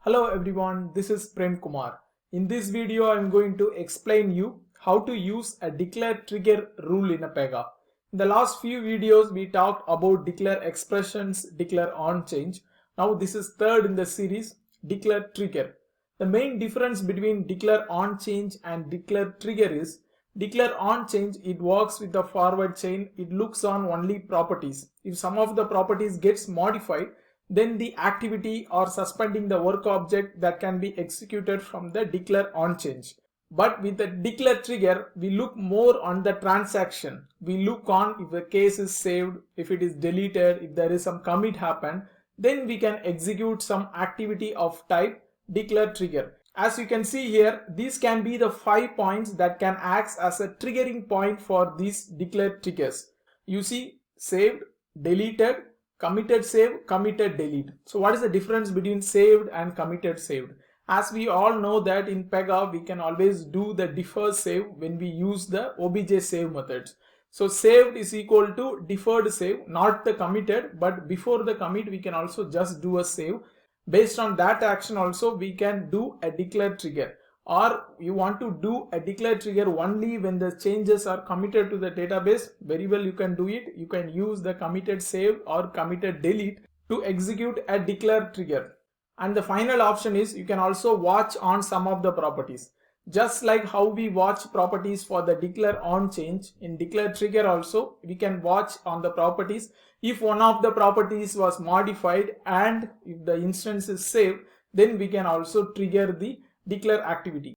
Hello everyone, this is Prem Kumar. In this video, I am going to explain you how to use a declare trigger rule in a Pega. In the last few videos, we talked about declare expressions, declare on change. Now this is third in the series, declare trigger. The main difference between declare on change and declare trigger is declare on change, it works with the forward chain. It looks on only properties. If some of the properties gets modified, then the activity or suspending the work object that can be executed from the declare on change. But with the declare trigger, we look more on the transaction. We look on if the case is saved, if it is deleted, if there is some commit happen, then we can execute some activity of type declare trigger. As you can see here, these can be the 5 points that can act as a triggering point for these declare triggers. You see saved, deleted, committed save, committed delete. So what is the difference between saved and committed saved? As we all know that in Pega, we can always do the defer save when we use the obj save methods. So saved is equal to deferred save, not the committed, but before the commit, we can also just do a save. Based on that action also, we can do a declare trigger. Or you want to do a declare trigger only when the changes are committed to the database, very well you can do it. You can use the committed save or committed delete to execute a declare trigger. And the final option is you can also watch on some of the properties. Just like how we watch properties for the declare on change, in declare trigger also we can watch on the properties. If one of the properties was modified and if the instance is saved, then we can also trigger the declare activity.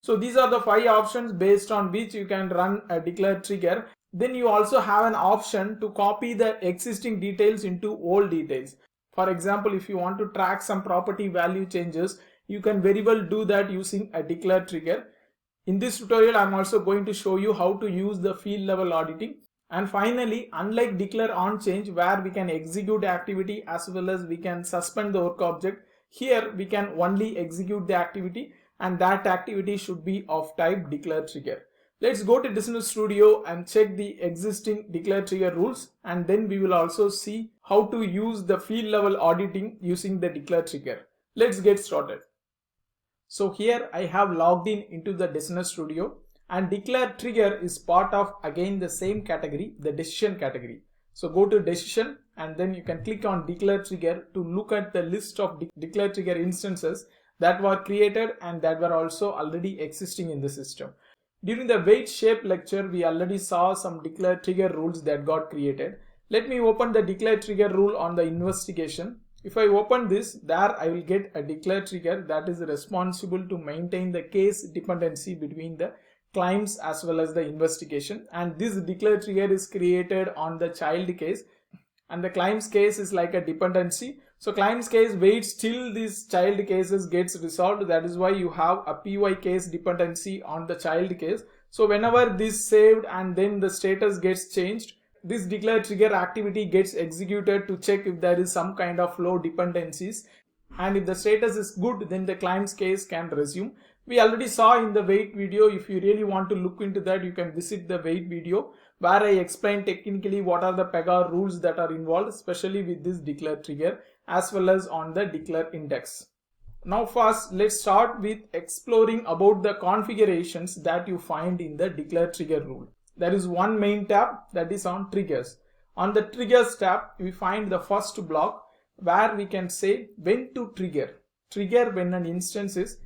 So these are the 5 options based on which you can run a declare trigger. Then you also have an option to copy the existing details into old details. For example, if you want to track some property value changes, you can very well do that using a declare trigger. In this tutorial, I am also going to show you how to use the field level auditing. And finally, unlike declare on change where we can execute activity as well as we can suspend the work object, here we can only execute the activity and that activity should be of type declare trigger. Let's go to Business Studio and check the existing declare trigger rules, and then we will also see how to use the field level auditing using the declare trigger. Let's get started. So here I have logged in into the Business Studio, and declare trigger is part of again the same category, the decision category. So go to decision and then you can click on declare trigger to look at the list of declare trigger instances that were created and that were also already existing in the system. During the weight shape lecture, we already saw some declare trigger rules that got created. Let me open the declare trigger rule on the investigation. If I open this, there I will get a declare trigger that is responsible to maintain the case dependency between the claims as well as the investigation, and this declare trigger is created on the child case and the claims case is like a dependency. So claims case waits till these child cases gets resolved. That is why you have a py case dependency on the child case. So whenever this saved and then the status gets changed, this declare trigger activity gets executed to check if there is some kind of low dependencies, and if the status is good, then the claims case can resume. We already saw in the wait video. If you really want to look into that, you can visit the wait video where I explain technically what are the Pega rules that are involved, especially with this declare trigger as well as on the declare index. Now first, let's start with exploring about the configurations that you find in the declare trigger rule. There is one main tab that is on triggers. On the triggers tab, we find the first block where we can say when to trigger. Trigger when an instance is,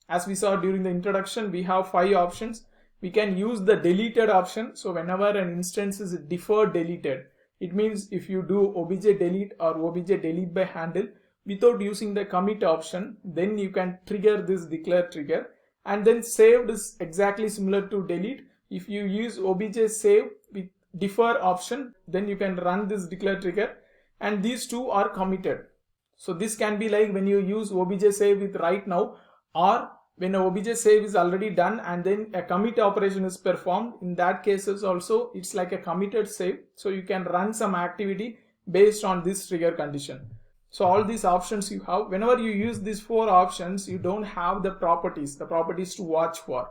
as we saw during the introduction, we have 5 options. We can use the deleted option. So whenever an instance is deferred deleted, it means if you do obj delete or obj delete by handle without using the commit option, then you can trigger this declare trigger. And then saved is exactly similar to delete. If you use obj save with defer option, then you can run this declare trigger, and these two are committed. So this can be like when you use obj save with right now, or when a obj save is already done and then a commit operation is performed. In that cases also it's like a committed save, so you can run some activity based on this trigger condition. So all these options you have. Whenever you use these 4 options, you don't have the properties to watch for.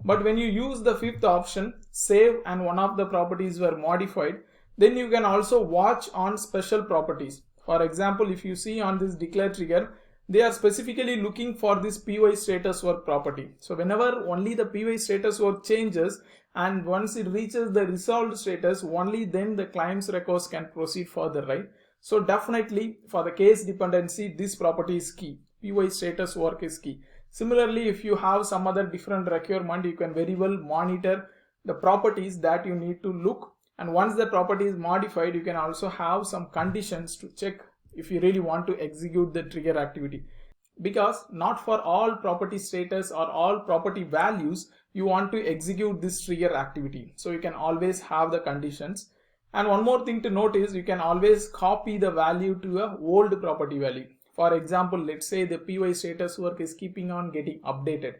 But when you use the 5th option, save, and one of the properties were modified, then you can also watch on special properties. For example, if you see on this declare trigger, they are specifically looking for this py status work property. So whenever only the py status work changes and once it reaches the resolved status, only then the claims records can proceed further, right? So definitely for the case dependency, this property is key. Py status work is key. Similarly, if you have some other different requirement, you can very well monitor the properties that you need to look, and once the property is modified, you can also have some conditions to check if you really want to execute the trigger activity, because not for all property status or all property values you want to execute this trigger activity. So you can always have the conditions. And one more thing to note is you can always copy the value to a old property value. For example, let's say the py status work is keeping on getting updated.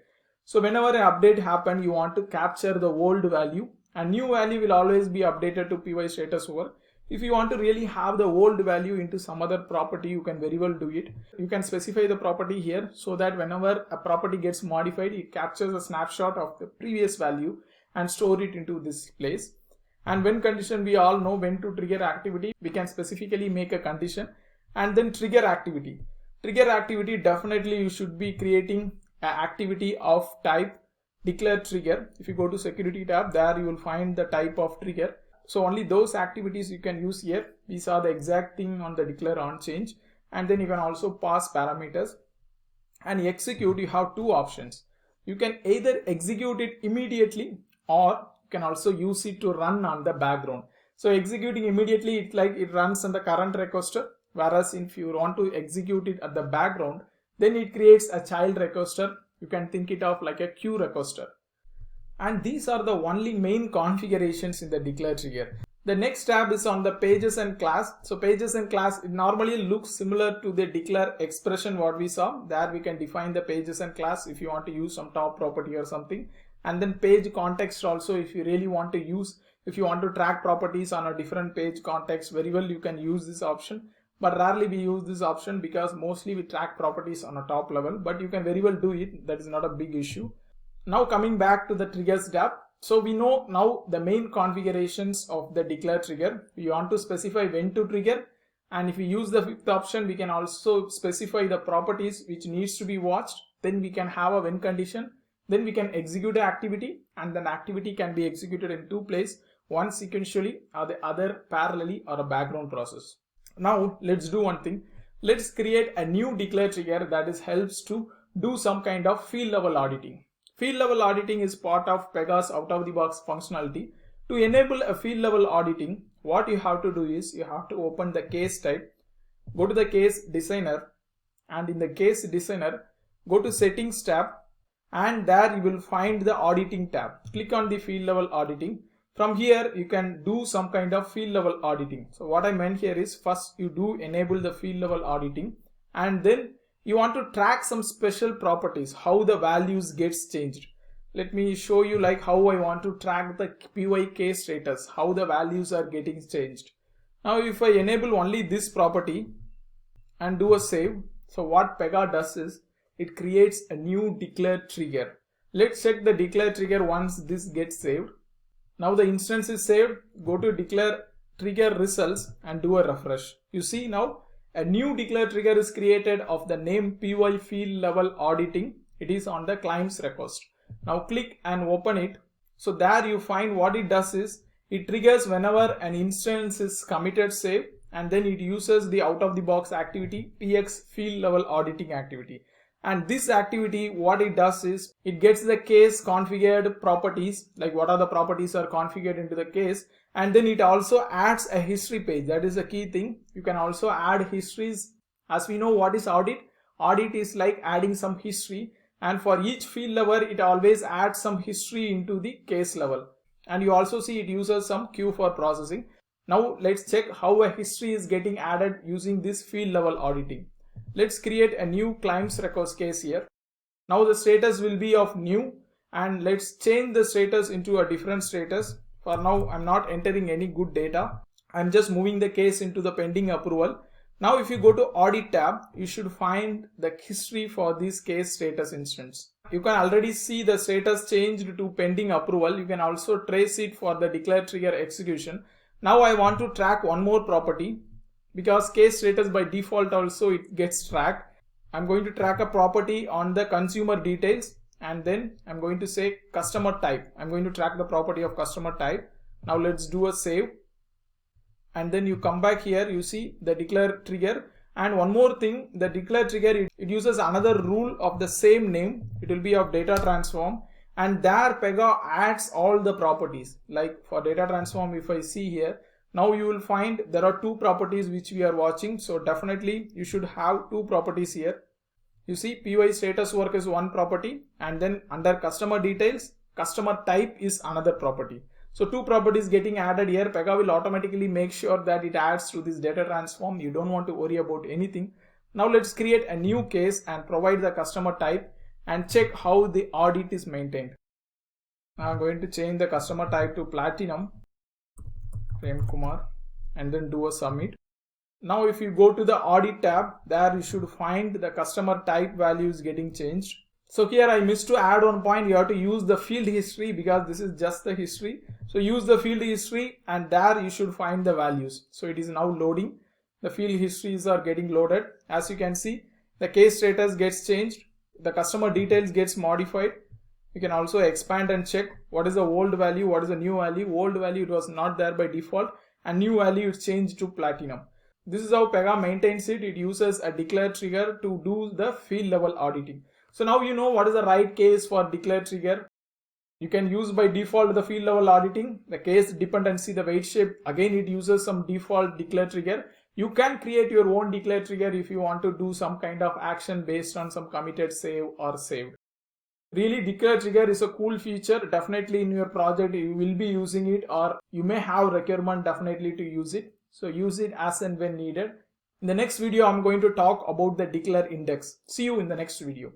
So whenever an update happens, you want to capture the old value, and new value will always be updated to py status work. If you want to really have the old value into some other property, you can very well do it. You can specify the property here so that whenever a property gets modified, it captures a snapshot of the previous value and store it into this place. And when condition, we all know when to trigger activity. We can specifically make a condition and then trigger activity. Trigger activity, definitely you should be creating an activity of type declare trigger. If you go to security tab, there you will find the type of trigger. So only those activities you can use here. We saw the exact thing on the declare on change, and then you can also pass parameters. And execute, you have two options. You can either execute it immediately, or you can also use it to run on the background. So executing immediately, it's like it runs on the current requester, whereas if you want to execute it at the background, then it creates a child requester. You can think it of like a queue requester. And these are the only main configurations in the declare trigger. The next tab is on the pages and class. So pages and class, it normally looks similar to the declare expression what we saw. There we can define the pages and class if you want to use some top property or something. And then page context also, if you really want to use, if you want to track properties on a different page context, very well you can use this option. But rarely we use this option because mostly we track properties on a top level, but you can very well do it. That is not a big issue. Now coming back to the triggers tab. So we know now the main configurations of the declare trigger. We want to specify when to trigger, and if we use the fifth option, we can also specify the properties which needs to be watched. Then we can have a when condition. Then we can execute an activity, and then activity can be executed in two places, one sequentially or the other parallelly or a background process. Now let's do one thing. Let's create a new declare trigger that helps to do some kind of field level auditing. Field level auditing is part of Pega's out-of-the-box functionality. To enable a field level auditing, what you have to do is you have to open the case type, go to the case designer, and in the case designer, go to settings tab, and there you will find the auditing tab. Click on the field level auditing. From here, you can do some kind of field level auditing. So what I meant here is first you do enable the field level auditing, and then you want to track some special properties, how the values gets changed. Let me show you like how I want to track the py case status, how the values are getting changed. Now if I enable only this property and do a save, so what Pega does is it creates a new declare trigger. Let's check the declare trigger once this gets saved. Now the instance is saved. Go to declare trigger results and do a refresh. You see now a new declare trigger is created of the name py field level auditing. It is on the claims request. Now click and open it. So there you find what it does is it triggers whenever an instance is committed save, and then it uses the out of the box activity px field level auditing activity. And this activity, what it does is it gets the case configured properties, like what are the properties are configured into the case, and then it also adds a history page. That is a key thing. You can also add histories. As we know what is audit. Audit is like adding some history, and for each field level it always adds some history into the case level. And you also see it uses some queue for processing. Now let's check how a history is getting added using this field level auditing. Let's create a new claims records case here. Now the status will be of new, and let's change the status into a different status. For now, I'm not entering any good data. I'm just moving the case into the pending approval. Now if you go to audit tab, you should find the history for this case status instance. You can already see the status changed to pending approval. You can also trace it for the declare trigger execution. Now I want to track one more property, because case status by default also it gets tracked. I'm going to track a property on the consumer details, and then I'm going to say customer type. I'm going to track the property of customer type. Now let's do a save. And then you come back here, you see the declare trigger. And one more thing, the declare trigger, it uses another rule of the same name. It will be of data transform, and there Pega adds all the properties. Like for data transform, if I see here, now you will find there are two properties which we are watching. So definitely you should have two properties here. You see PY status work is one property, and then under customer details, customer type is another property. So two properties getting added here. Pega will automatically make sure that it adds to this data transform. You don't want to worry about anything. Now let's create a new case and provide the customer type and check how the audit is maintained. Now I'm going to change the customer type to Platinum, Prem Kumar, and then do a submit. Now if you go to the audit tab, there you should find the customer type values getting changed. So here I missed to add one point. You have to use the field history because this is just the history. So use the field history, and there you should find the values. So it is now loading. The field histories are getting loaded. As you can see, the case status gets changed. The customer details gets modified. You can also expand and check what is the old value, what is the new value. Old value, it was not there by default, and new value is changed to Platinum. This is how Pega maintains it. It uses a declare trigger to do the field level auditing. So now you know what is the right case for declare trigger. You can use by default the field level auditing, the case dependency, the weight shape. Again, it uses some default declare trigger. You can create your own declare trigger if you want to do some kind of action based on some committed save or saved. Really, declare trigger is a cool feature. Definitely in your project you will be using it, or you may have requirement definitely to use it. So use it as and when needed. In the next video, I'm going to talk about the declare index. See you in the next video.